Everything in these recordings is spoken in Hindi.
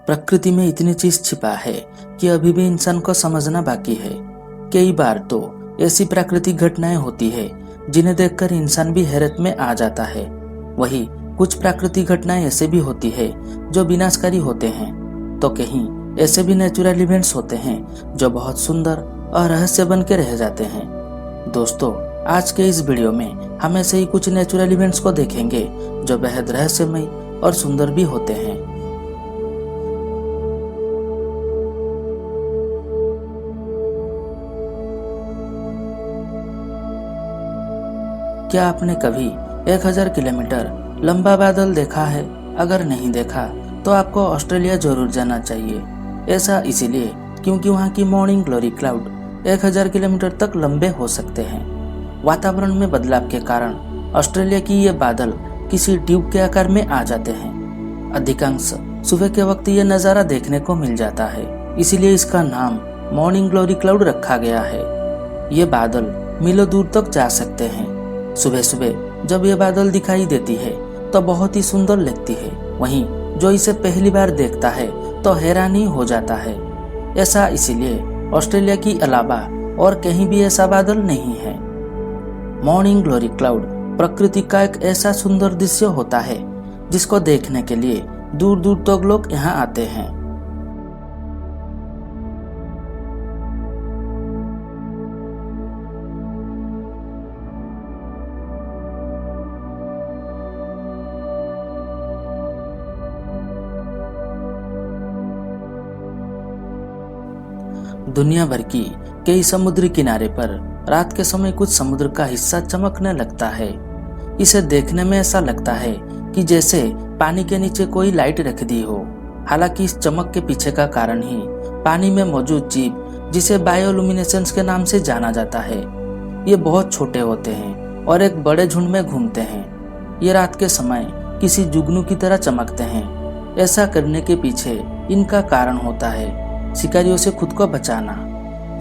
प्रकृति में इतनी चीज छिपा है कि अभी भी इंसान को समझना बाकी है। कई बार तो ऐसी प्राकृतिक घटनाएं होती है जिन्हें देखकर इंसान भी हैरत में आ जाता है। वही कुछ प्राकृतिक घटनाएं ऐसे भी होती है जो विनाशकारी होते हैं, तो कहीं ऐसे भी नेचुरल इवेंट्स होते हैं जो बहुत सुंदर और रहस्य बन के रह जाते हैं। दोस्तों, आज के इस वीडियो में हम ऐसे ही कुछ नेचुरल इवेंट्स को देखेंगे जो बेहद रहस्यमय और सुंदर भी होते हैं। क्या आपने कभी 1000 किलोमीटर लंबा बादल देखा है? अगर नहीं देखा तो आपको ऑस्ट्रेलिया जरूर जाना चाहिए। ऐसा इसीलिए क्योंकि वहाँ की मॉर्निंग ग्लोरी क्लाउड 1000 किलोमीटर तक लंबे हो सकते हैं। वातावरण में बदलाव के कारण ऑस्ट्रेलिया की ये बादल किसी ट्यूब के आकार में आ जाते हैं। अधिकांश सुबह के वक्त ये नज़ारा देखने को मिल जाता है, इसीलिए इसका नाम मॉर्निंग ग्लोरी क्लाउड रखा गया है। ये बादल मीलों दूर तक जा सकते हैं। सुबह सुबह जब ये बादल दिखाई देती है तो बहुत ही सुंदर लगती है। वहीं जो इसे पहली बार देखता है तो हैरान ही हो जाता है। ऐसा इसीलिए ऑस्ट्रेलिया की अलावा और कहीं भी ऐसा बादल नहीं है। मॉर्निंग ग्लोरी क्लाउड प्रकृति का एक ऐसा सुंदर दृश्य होता है जिसको देखने के लिए दूर दूर तक लोग यहाँ आते हैं। दुनिया भर की कई समुद्री किनारे पर रात के समय कुछ समुद्र का हिस्सा चमकने लगता है। इसे देखने में ऐसा लगता है कि जैसे पानी के नीचे कोई लाइट रख दी हो। हालांकि इस चमक के पीछे का कारण ही पानी में मौजूद जीव जिसे बायोलुमिनेसेंस के नाम से जाना जाता है। ये बहुत छोटे होते हैं और एक बड़े झुंड में घूमते हैं। ये रात के समय किसी जुगनू की तरह चमकते हैं। ऐसा करने के पीछे इनका कारण होता है शिकारियों से खुद को बचाना।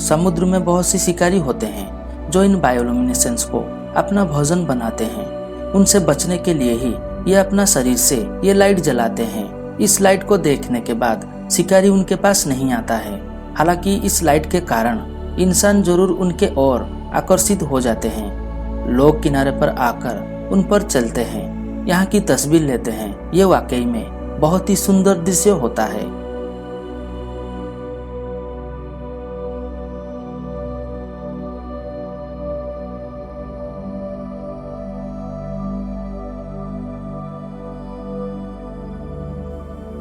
समुद्र में बहुत सी शिकारी होते हैं जो इन बायोलुमिनेसेंस को अपना भोजन बनाते हैं। उनसे बचने के लिए ही ये अपना शरीर से ये लाइट जलाते हैं। इस लाइट को देखने के बाद शिकारी उनके पास नहीं आता है। हालांकि इस लाइट के कारण इंसान जरूर उनके ओर आकर्षित हो जाते हैं। लोग किनारे पर आकर उन पर चलते हैं, यहाँ की तस्वीर लेते हैं। ये वाकई में बहुत ही सुंदर दृश्य होता है।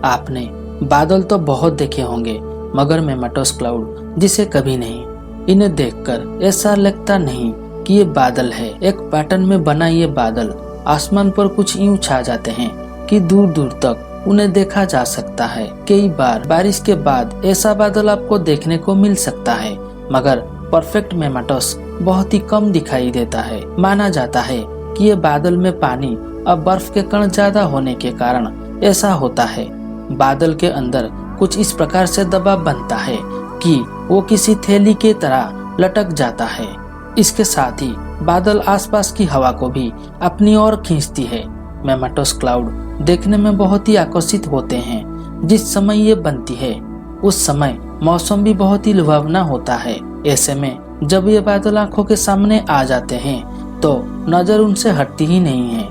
आपने बादल तो बहुत देखे होंगे, मगर मेमेटोस क्लाउड जिसे कभी नहीं। इन्हें देखकर ऐसा लगता नहीं कि ये बादल है। एक पैटर्न में बना ये बादल आसमान पर कुछ यूं छा जाते हैं कि दूर दूर तक उन्हें देखा जा सकता है। कई बार बारिश के बाद ऐसा बादल आपको देखने को मिल सकता है, मगर परफेक्ट मेमेटोस बहुत ही कम दिखाई देता है। माना जाता है कि ये बादल में पानी और बर्फ के कण ज्यादा होने के कारण ऐसा होता है। बादल के अंदर कुछ इस प्रकार से दबाव बनता है कि वो किसी थैली की तरह लटक जाता है। इसके साथ ही बादल आसपास की हवा को भी अपनी ओर खींचती है। मेमेटोस क्लाउड देखने में बहुत ही आकर्षित होते हैं। जिस समय ये बनती है उस समय मौसम भी बहुत ही लुभावना होता है। ऐसे में जब ये बादल आंखों के सामने आ जाते हैं तो नजर उनसे हटती ही नहीं है।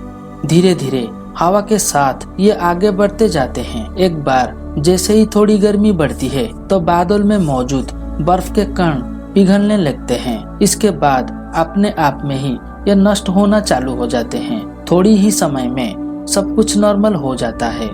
धीरे धीरे हवा के साथ ये आगे बढ़ते जाते हैं। एक बार जैसे ही थोड़ी गर्मी बढ़ती है तो बादल में मौजूद बर्फ के कण पिघलने लगते हैं। इसके बाद अपने आप में ही ये नष्ट होना चालू हो जाते हैं। थोड़ी ही समय में सब कुछ नॉर्मल हो जाता है।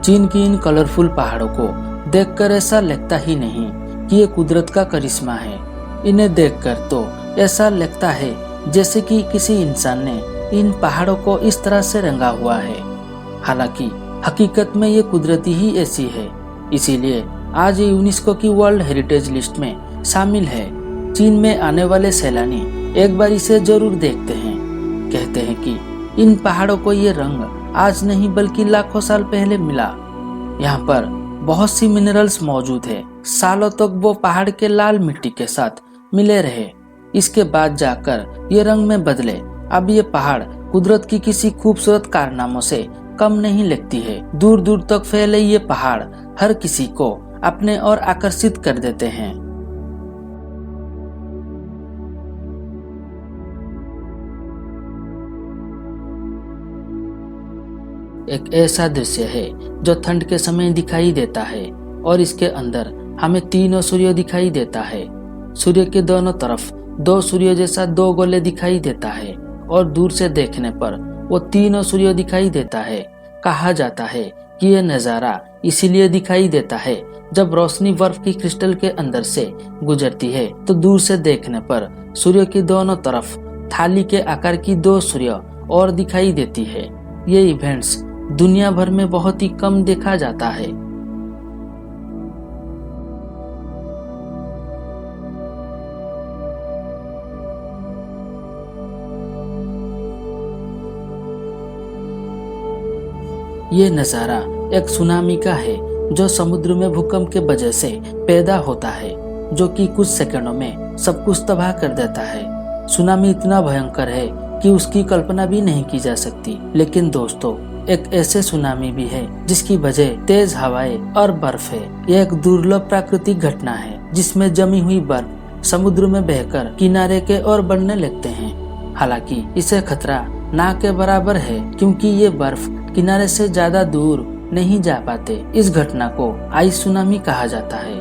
चीन की इन कलरफुल पहाड़ों को देखकर ऐसा लगता ही नहीं कि ये कुदरत का करिश्मा है। इन्हें देखकर तो ऐसा लगता है जैसे कि किसी इंसान ने इन पहाड़ों को इस तरह से रंगा हुआ है। हालांकि हकीकत में ये कुदरती ही ऐसी है, इसीलिए आज ये यूनेस्को की वर्ल्ड हेरिटेज लिस्ट में शामिल है। चीन में आने वाले सैलानी एक बार इसे जरूर देखते हैं। कहते हैं कि इन पहाड़ों को ये रंग आज नहीं बल्कि लाखों साल पहले मिला। यहाँ पर बहुत सी मिनरल्स मौजूद है। सालों तक वो पहाड़ के लाल मिट्टी के साथ मिले रहे। इसके बाद जाकर ये रंग में बदले। अब ये पहाड़ कुदरत की किसी खूबसूरत कारनामों से कम नहीं लगती है। दूर दूर तक फैले ये पहाड़ हर किसी को अपने ओर आकर्षित कर देते हैं। एक ऐसा दृश्य है जो ठंड के समय दिखाई देता है और इसके अंदर हमें तीनों सूर्य दिखाई देता है। सूर्य के दोनों तरफ दो सूर्य जैसा दो गोले दिखाई देता है और दूर से देखने पर वो तीनों सूर्य दिखाई देता है। कहा जाता है कि यह नज़ारा इसीलिए दिखाई देता है जब रोशनी बर्फ की क्रिस्टल के अंदर से गुजरती है तो दूर से देखने पर सूर्य के दोनों तरफ थाली के आकार की दो सूर्य और दिखाई देती है। ये इवेंट्स दुनिया भर में बहुत ही कम देखा जाता है। ये नज़ारा एक सुनामी का है जो समुद्र में भूकंप के वजह से पैदा होता है, जो कि कुछ सेकंडों में सब कुछ तबाह कर देता है। सुनामी इतना भयंकर है कि उसकी कल्पना भी नहीं की जा सकती। लेकिन दोस्तों, एक ऐसे सुनामी भी है जिसकी वजह तेज हवाएं और बर्फ है। यह एक दुर्लभ प्राकृतिक घटना है जिसमें जमी हुई बर्फ समुद्र में बहकर किनारे के ओर बढ़ने लगते हैं। हालांकि इसे खतरा ना के बराबर है क्योंकि ये बर्फ किनारे से ज्यादा दूर नहीं जा पाते। इस घटना को आइस सुनामी कहा जाता है।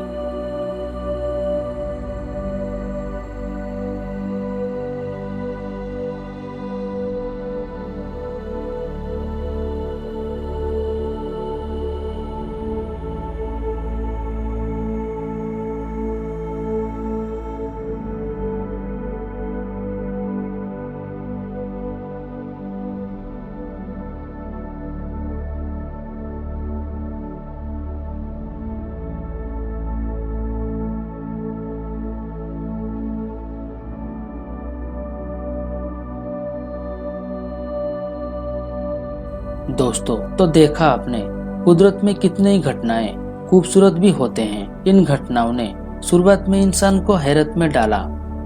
दोस्तों, तो देखा आपने कुदरत में कितनी घटनाएं खूबसूरत भी होते हैं। इन घटनाओं ने शुरुआत में इंसान को हैरत में डाला,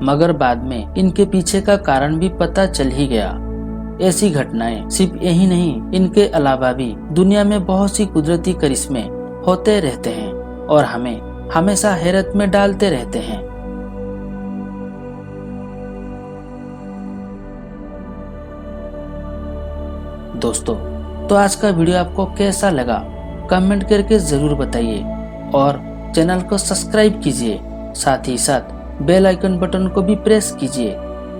मगर बाद में इनके पीछे का कारण भी पता चल ही गया। ऐसी घटनाएं सिर्फ यही नहीं, इनके अलावा भी दुनिया में बहुत सी कुदरती करिश्मे होते रहते हैं और हमें हमेशा हैरत में डालते रहते हैं। दोस्तों, तो आज का वीडियो आपको कैसा लगा कमेंट करके जरूर बताइए और चैनल को सब्सक्राइब कीजिए। साथ ही साथ बेल आइकन बटन को भी प्रेस कीजिए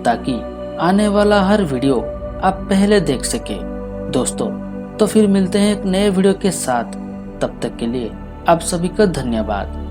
ताकि आने वाला हर वीडियो आप पहले देख सके। दोस्तों, तो फिर मिलते हैं एक नए वीडियो के साथ। तब तक के लिए आप सभी का धन्यवाद।